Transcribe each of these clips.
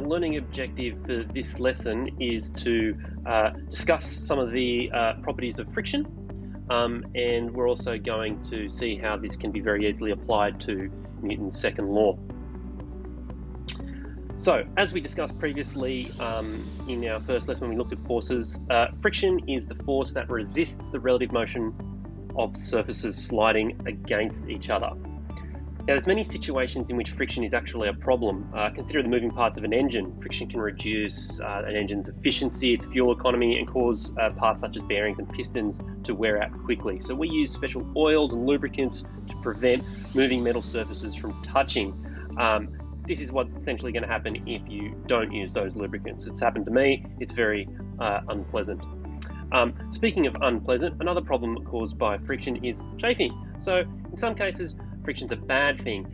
our learning objective for this lesson is to discuss some of the properties of friction, and we're also going to see how this can be very easily applied to Newton's second law. So, as we discussed previously in our first lesson when we looked at forces, friction is the force that resists the relative motion of surfaces sliding against each other. Now, there's many situations in which friction is actually a problem. Consider the moving parts of an engine. Friction can reduce an engine's efficiency, its fuel economy, and cause parts such as bearings and pistons to wear out quickly. So we use special oils and lubricants to prevent moving metal surfaces from touching. This is what's essentially going to happen if you don't use those lubricants. It's happened to me. It's very unpleasant. Speaking of unpleasant, another problem caused by friction is chafing. So in some cases, friction's a bad thing,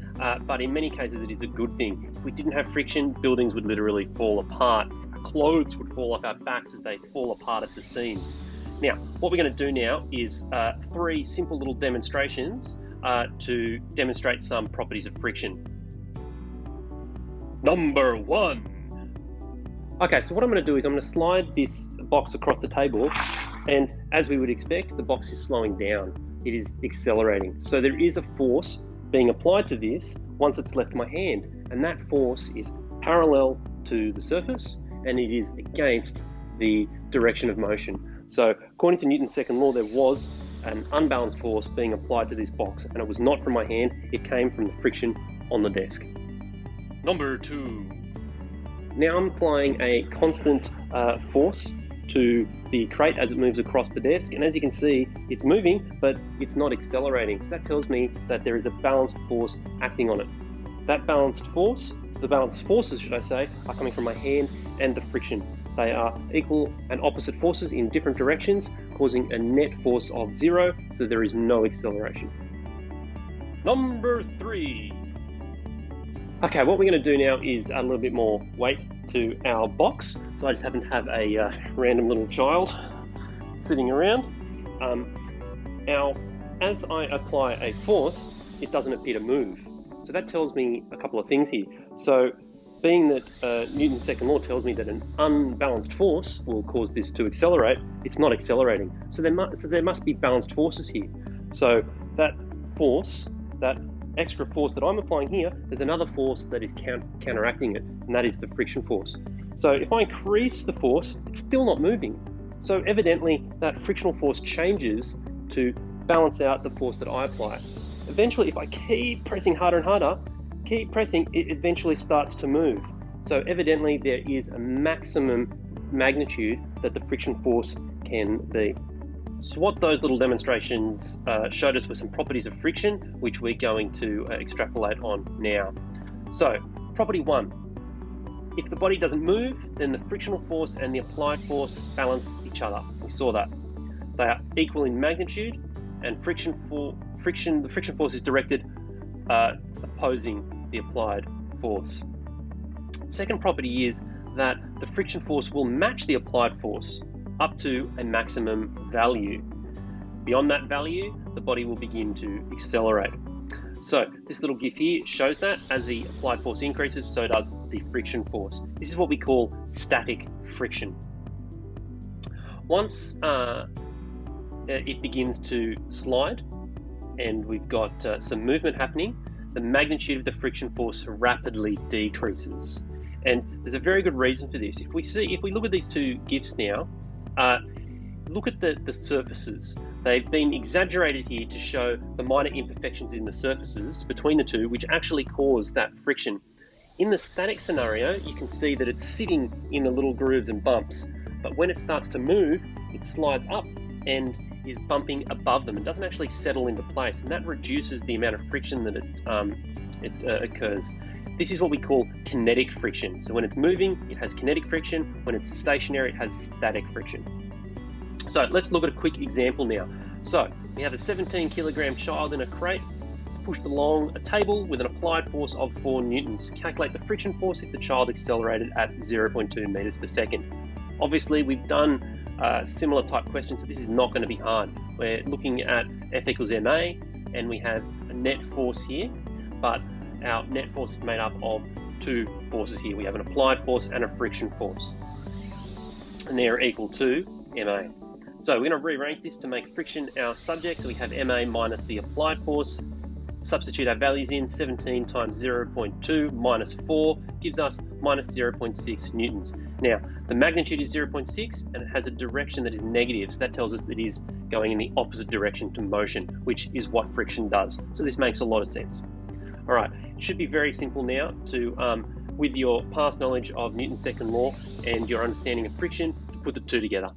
but in many cases it is a good thing. If we didn't have friction, buildings would literally fall apart. Our clothes would fall off our backs as they fall apart at the seams. Now, what we're going to do now is 3 simple little demonstrations to demonstrate some properties of friction. Number 1. Okay, so what I'm going to do is I'm going to slide this box across the table, and as we would expect, the box is slowing down. It is accelerating. So there is a force being applied to this once it's left my hand, and that force is parallel to the surface and it is against the direction of motion. So according to Newton's second law, there was an unbalanced force being applied to this box, and it was not from my hand, it came from the friction on the desk. Number 2. Now I'm applying a constant force to the crate as it moves across the desk, and as you can see, it's moving, but it's not accelerating. So that tells me that there is a balanced force acting on it. That balanced force, the balanced forces, should I say, are coming from my hand and the friction. They are equal and opposite forces in different directions, causing a net force of 0, so there is no acceleration. Number 3. Okay, what we're going to do now is add a little bit more weight to our box. So I just happen to have a random little child sitting around. Now, as I apply a force, it doesn't appear to move. So that tells me a couple of things here. So being that Newton's second law tells me that an unbalanced force will cause this to accelerate, it's not accelerating. So there must be balanced forces here. So that force, that extra force that I'm applying here, there's another force that is counteracting it, and that is the friction force. So if I increase the force, it's still not moving. So evidently that frictional force changes to balance out the force that I apply. Eventually, if I keep pressing harder and harder, keep pressing, it eventually starts to move. So evidently there is a maximum magnitude that the friction force can be. So what those little demonstrations showed us were some properties of friction, which we're going to extrapolate on now. So, property 1. If the body doesn't move, then the frictional force and the applied force balance each other. We saw that. They are equal in magnitude, and the friction force is directed opposing the applied force. Second property is that the friction force will match the applied force up to a maximum value. Beyond that value, the body will begin to accelerate. So this little GIF here shows that as the applied force increases, so does the friction force. This is what we call static friction. Once it begins to slide and we've got some movement happening, the magnitude of the friction force rapidly decreases. And there's a very good reason for this. If we look at these 2 GIFs now, look at the surfaces. They've been exaggerated here to show the minor imperfections in the surfaces between the 2, which actually cause that friction. In the static scenario, you can see that it's sitting in the little grooves and bumps, but when it starts to move, it slides up and is bumping above them. It doesn't actually settle into place, and that reduces the amount of friction that it occurs. This is what we call kinetic friction. So when it's moving, it has kinetic friction. When it's stationary, it has static friction. So let's look at a quick example now. So we have a 17 kilogram child in a crate. It's pushed along a table with an applied force of 4 newtons. Calculate the friction force if the child accelerated at 0.2 meters per second. Obviously, we've done similar type questions, so this is not going to be hard. We're looking at F equals ma, and we have a net force here, but our net force is made up of two forces here. We have an applied force and a friction force, and they're equal to MA. So we're going to rearrange this to make friction our subject. So we have MA minus the applied force. Substitute our values in. 17 times 0.2 minus 4 gives us minus 0.6 newtons. Now, the magnitude is 0.6 and it has a direction that is negative. So that tells us it is going in the opposite direction to motion, which is what friction does. So this makes a lot of sense. All right, it should be very simple now to, with your past knowledge of Newton's second law and your understanding of friction, to put the two together.